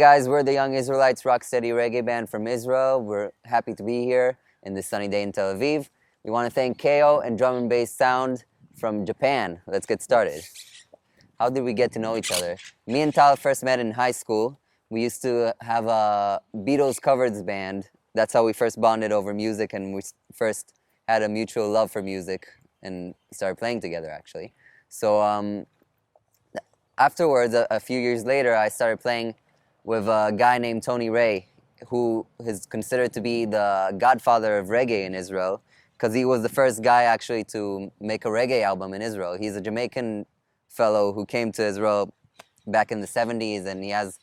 guys, we're the Young Israelites rocksteady reggae band from Israel. We're happy to be here in this sunny day in Tel Aviv. We want to thank KO and Drum and Bass Sound from Japan. Let's get started. How did we get to know each other? Me and Tal first met in high school. We used to have a Beatles covers band. That's how we first bonded over music, and we first had a mutual love for music and started playing together, actually. So afterwards, a few years later, I started playing with a guy named Tony Ray, who is considered to be the godfather of reggae in Israel, because he was the first guy actually to make a reggae album in Israel. He's a Jamaican fellow who came to Israel back in the 70s, and he has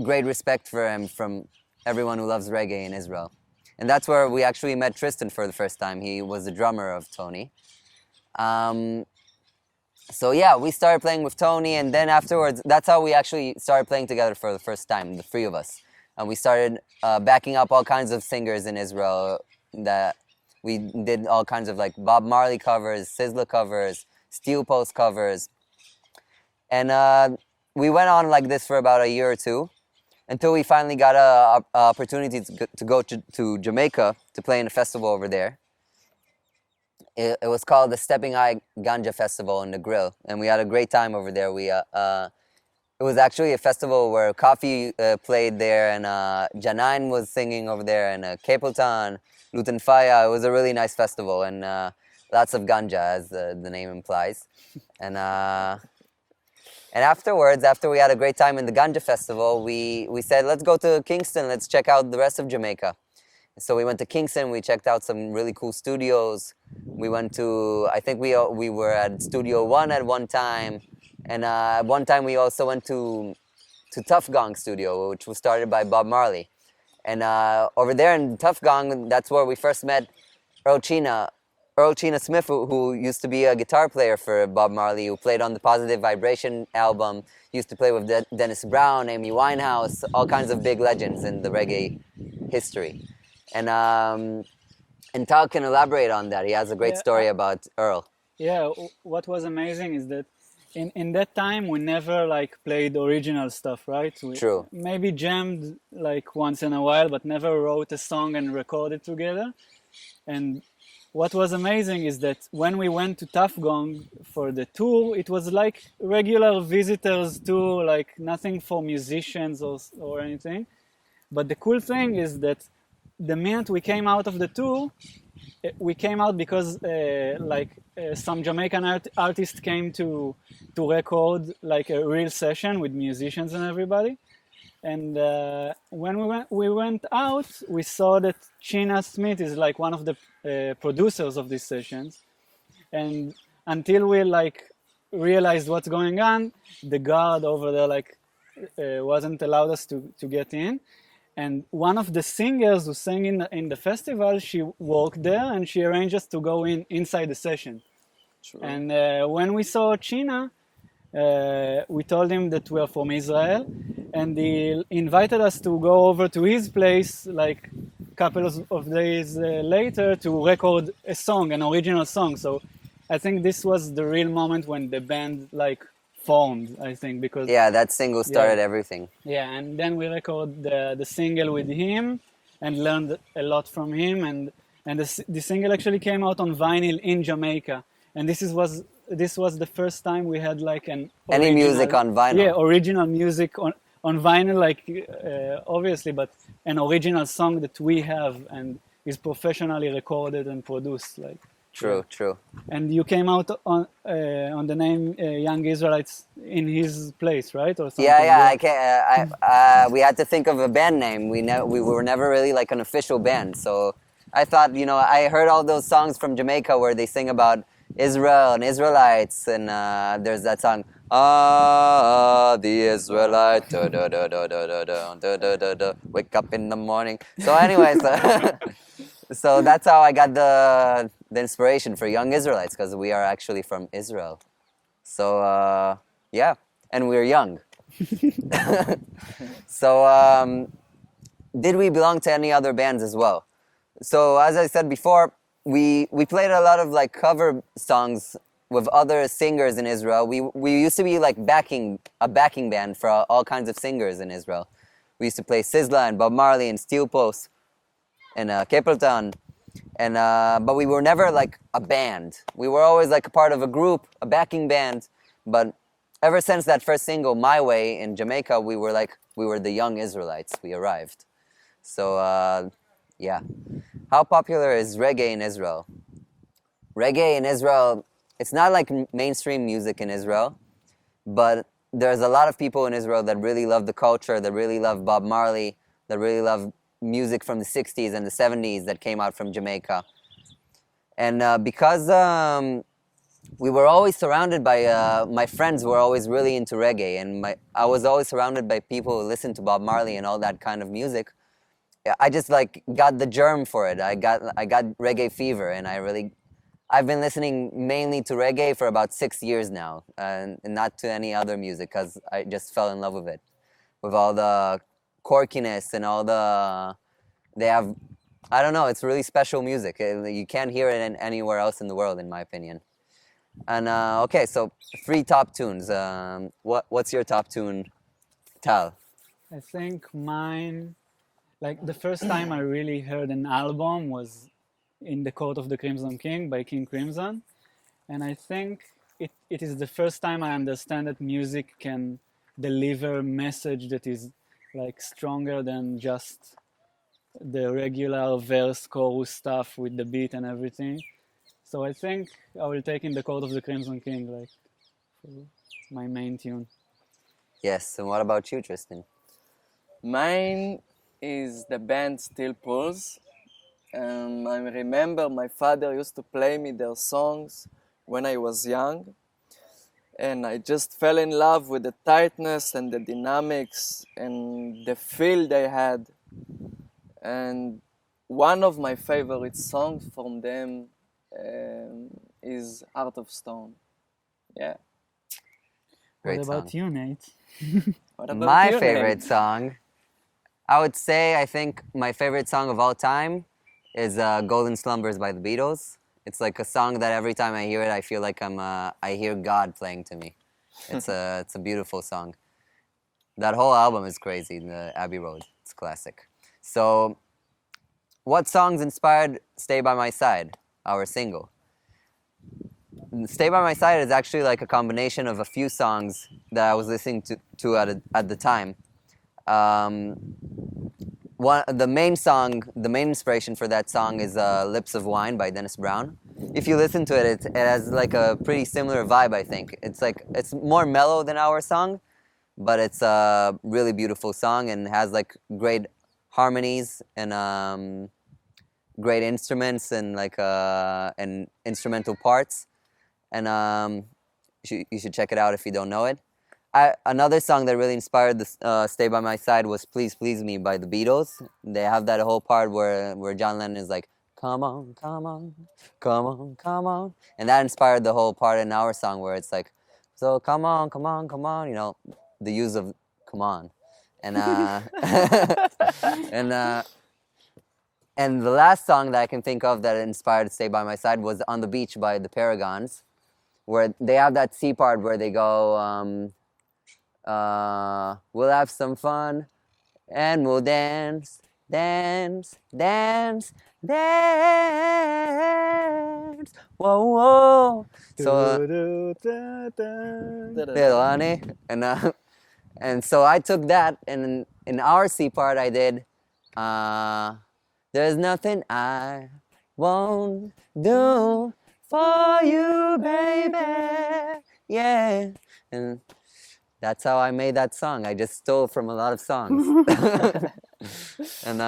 great respect for him from everyone who loves reggae in Israel. And that's where we actually met Tristan for the first time. He was the drummer of Tony. So yeah, we started playing with Tony, and then afterwards, that's how we actually started playing together for the first time, the three of us. And we started backing up all kinds of singers in Israel. That we did all kinds of like Bob Marley covers, Sizzla covers, Steel Post covers. And we went on like this for about a year or two, until we finally got an opportunity to go to Jamaica to play in a festival over there. It was called the Stepping High Ganja Festival in the Grill, and we had a great time over there. It was actually a festival where Coffee played there, and Janine was singing over there, and Capleton, Luton Faya. It was a really nice festival, and lots of ganja, as the name implies. And afterwards, after we had a great time in the Ganja Festival, we said, let's go to Kingston, let's check out the rest of Jamaica. So we went to Kingston, we checked out some really cool studios. We went to, I think we were at Studio One at one time. And at one time we also went to Tough Gong Studio, which was started by Bob Marley. And over there in Tough Gong, that's where we first met Earl Chena Smith, who used to be a guitar player for Bob Marley, who played on the Positive Vibration album. He used to play with Dennis Brown, Amy Winehouse, all kinds of big legends in the reggae history. And Tal can elaborate on that. He has a great story about Earl. Yeah, what was amazing is that in that time we never like played original stuff, right? True. Maybe jammed like once in a while, but never wrote a song and recorded together. And what was amazing is that when we went to Tough Gong for the tour, it was like regular visitors tour, like nothing for musicians or anything. But the cool thing is that the minute we came out of the tour, we came out because some Jamaican artists came to record like a real session with musicians and everybody. And when we went out, we saw that Chena Smith is like one of the producers of these sessions. And until we like realized what's going on, the guard over there like wasn't allowed us to get in. And one of the singers who sang in the festival, she worked there and she arranged us to go inside the session. True. And when we saw Chena, we told him that we are from Israel, and he invited us to go over to his place like a couple of days later to record a song, an original song. So I think this was the real moment when the band like formed, I think, because that single started everything. Yeah, and then we recorded the single with him and learned a lot from him, and the single actually came out on vinyl in Jamaica, and this was the first time we had like any music on vinyl. Yeah, original music on vinyl, like obviously, but an original song that we have and is professionally recorded and produced, like. True. And you came out on the name Young Israelites in his place, right? Or something? Yeah. We had to think of a band name. We were never really like an official band. So I thought, I heard all those songs from Jamaica where they sing about Israel and Israelites, and there's that song, the Israelite, wake up in the morning. So anyways, so that's how I got the inspiration for Young Israelites, because we are actually from Israel. So and we're young. So did we belong to any other bands as well? So as I said before, we played a lot of like cover songs with other singers in Israel. We used to be like a backing band for all kinds of singers in Israel. We used to play Sizzla and Bob Marley and Steel Post and Capleton. And but we were never like a band. We were always like a part of a group, a backing band. But ever since that first single, My Way, in Jamaica, we were the young Israelites. We arrived. So yeah. How popular is reggae in Israel? Reggae in Israel, it's not like mainstream music in Israel, but there's a lot of people in Israel that really love the culture, that really love Bob Marley, that really love music from the 60s and the 70s that came out from Jamaica. And because we were always surrounded by, my friends were always really into reggae, and I was always surrounded by people who listened to Bob Marley and all that kind of music. I just like got the germ for it. I got reggae fever, and I've been listening mainly to reggae for about 6 years now, and not to any other music, because I just fell in love with it, with all the quirkiness and all they have, I don't know, it's really special music. You can't hear it anywhere else in the world, in my opinion. And okay, so 3 top tunes. What's your top tune, Tal? I think mine, like the first time I really heard an album was in the Court of the Crimson King by King Crimson. And I think it is the first time I understand that music can deliver a message that is like stronger than just the regular verse chorus stuff with the beat and everything. So I think I will take in the Court of the Crimson King like for my main tune. Yes, and what about you, Tristan? Mine is the band Steel Pulse. I remember my father used to play me their songs when I was young, and I just fell in love with the tightness and the dynamics and the feel they had. And one of my favorite songs from them is Heart of Stone. Yeah. Great What about song. you, Nate? What about My you, favorite Nate? song, I would say, I think my favorite song of all time is Golden Slumbers by the Beatles. It's like a song that every time I hear it, I feel like I hear God playing to me. It's a beautiful song. That whole album is crazy, the Abbey Road. It's classic. So, what songs inspired Stay By My Side, our single? Stay By My Side is actually like a combination of a few songs that I was listening to at the time. The main inspiration for that song is Lips of Wine by Dennis Brown. If you listen to it, it has like a pretty similar vibe, I think. It's more mellow than our song, but it's a really beautiful song and has like great harmonies and great instruments and like and instrumental parts. And you should check it out if you don't know it. Another song that really inspired the Stay By My Side was Please Please Me by the Beatles. They have that whole part where John Lennon is like, come on, come on, come on, come on. And that inspired the whole part in our song where it's like, so come on, come on, come on, you know, the use of come on. And and the last song that I can think of that inspired Stay By My Side was On the Beach by the Paragons, where they have that C part where they go, we'll have some fun and we'll dance, dance, dance, dance. Whoa, whoa. So, little honey. And so I took that, and in our C part I did, there's nothing I won't do for you, baby. Yeah. And that's how I made that song. I just stole from a lot of songs. And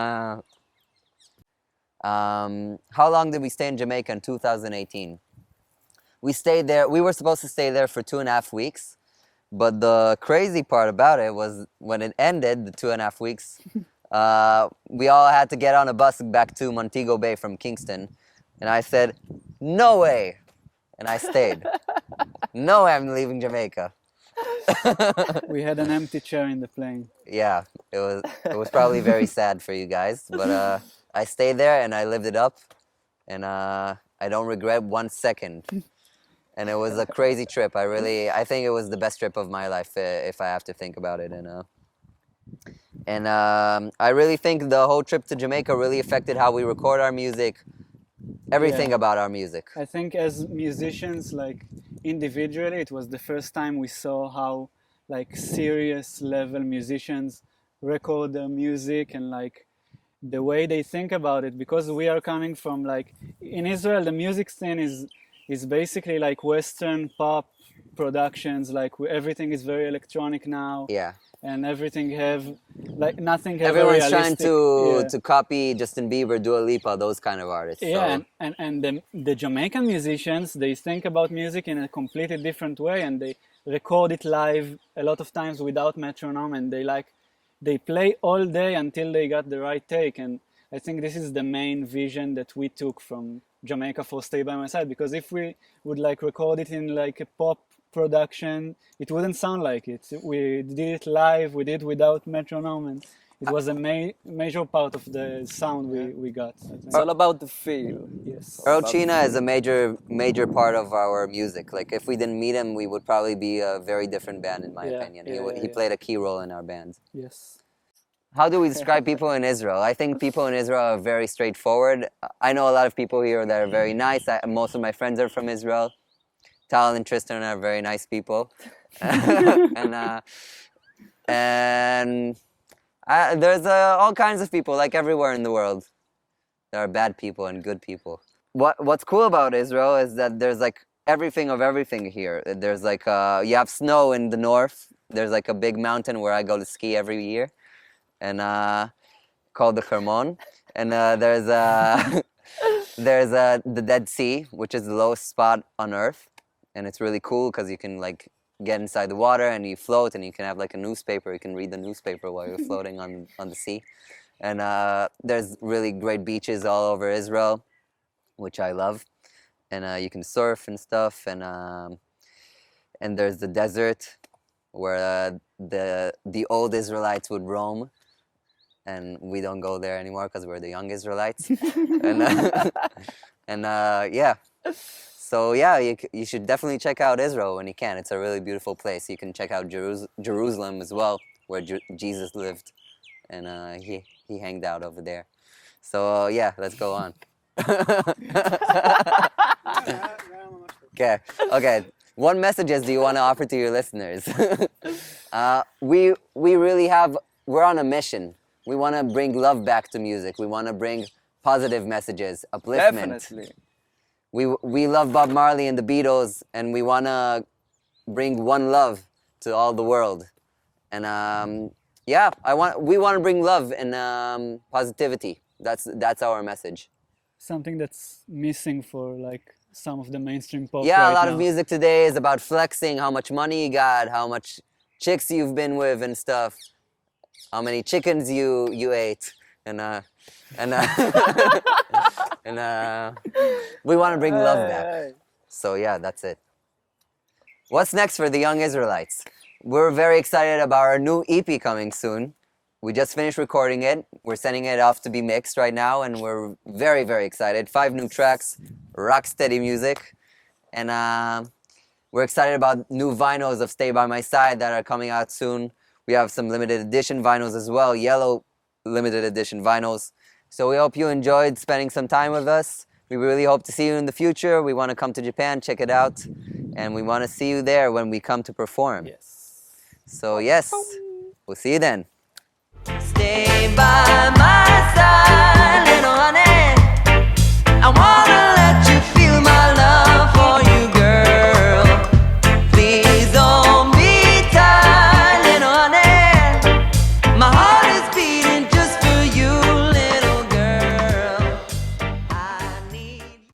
how long did we stay in Jamaica in 2018? We stayed there. We were supposed to stay there for 2.5 weeks. But the crazy part about it was when it ended, the 2.5 weeks, we all had to get on a bus back to Montego Bay from Kingston. And I said, no way. And I stayed. No way I'm leaving Jamaica. We had an empty chair in the plane. Yeah, it was probably very sad for you guys. But I stayed there and I lived it up. And I don't regret 1 second. And it was a crazy trip. I think it was the best trip of my life, if I have to think about it. And I really think the whole trip to Jamaica really affected how we record our music, everything about our music. I think as musicians, like individually, it was the first time we saw how like serious level musicians record their music and like the way they think about it, because we are coming from like in Israel, the music scene is basically like Western pop productions, like everything is very electronic now. Yeah. And everything have like nothing have Everyone's a trying realistic, to copy Justin Bieber, Dua Lipa, those kind of artists. yeah, So. and the Jamaican musicians, they think about music in a completely different way, and they record it live a lot of times without metronome, and they play all day until they got the right take. And I think this is the main vision that we took from Jamaica for Stay By My Side, because if we would like record it in like a pop production, it wouldn't sound like it. We did it live, we did it without metronome, and it was a major part of the sound we got. I think. It's all about the feel. Yes. Earl China is a major part of our music. Like if we didn't meet him, we would probably be a very different band, in my opinion. He played a key role in our band. Yes. How do we describe people in Israel? I think people in Israel are very straightforward. I know a lot of people here that are very nice. Most of my friends are from Israel. Tal and Tristan are very nice people. and there's all kinds of people, like everywhere in the world. There are bad people and good people. What's cool about Israel is that there's like everything of everything here. There's like, you have snow in the north. There's like a big mountain where I go to ski every year, and called the Hermon. And there's the Dead Sea, which is the lowest spot on Earth. And it's really cool because you can like get inside the water and you float, and you can have like a newspaper. You can read the newspaper while you're floating on the sea. And there's really great beaches all over Israel, which I love. And you can surf and stuff. And there's the desert where the old Israelites would roam. And we don't go there anymore because we're the young Israelites. and yeah. So yeah, you should definitely check out Israel when you can. It's a really beautiful place. You can check out Jerusalem as well, where Jesus lived, and he hanged out over there. So yeah, let's go on. Okay. What messages do you want to offer to your listeners? We're on a mission. We want to bring love back to music. We want to bring positive messages, upliftment. Definitely. We love Bob Marley and the Beatles, and we want to bring one love to all the world. And we want to bring love and positivity. That's our message. Something that's missing for like some of the mainstream pop. Yeah, right a lot now. of music today is about flexing, how much money you got, how much chicks you've been with and stuff, how many chickens you ate, and we want to bring love back. So yeah, that's it. What's next for the Young Israelites? We're very excited about our new EP coming soon. We just finished recording it. We're sending it off to be mixed right now, and we're very, very excited. 5 new tracks, rock steady music. And we're excited about new vinyls of Stay By My Side that are coming out soon. We have some limited edition vinyls as well, yellow limited edition vinyls. So we hope you enjoyed spending some time with us. We really hope to see you in the future. We want to come to Japan, check it out. And we want to see you there when we come to perform. Yes. So yes, we'll see you then. Stay by my side, little honey. I want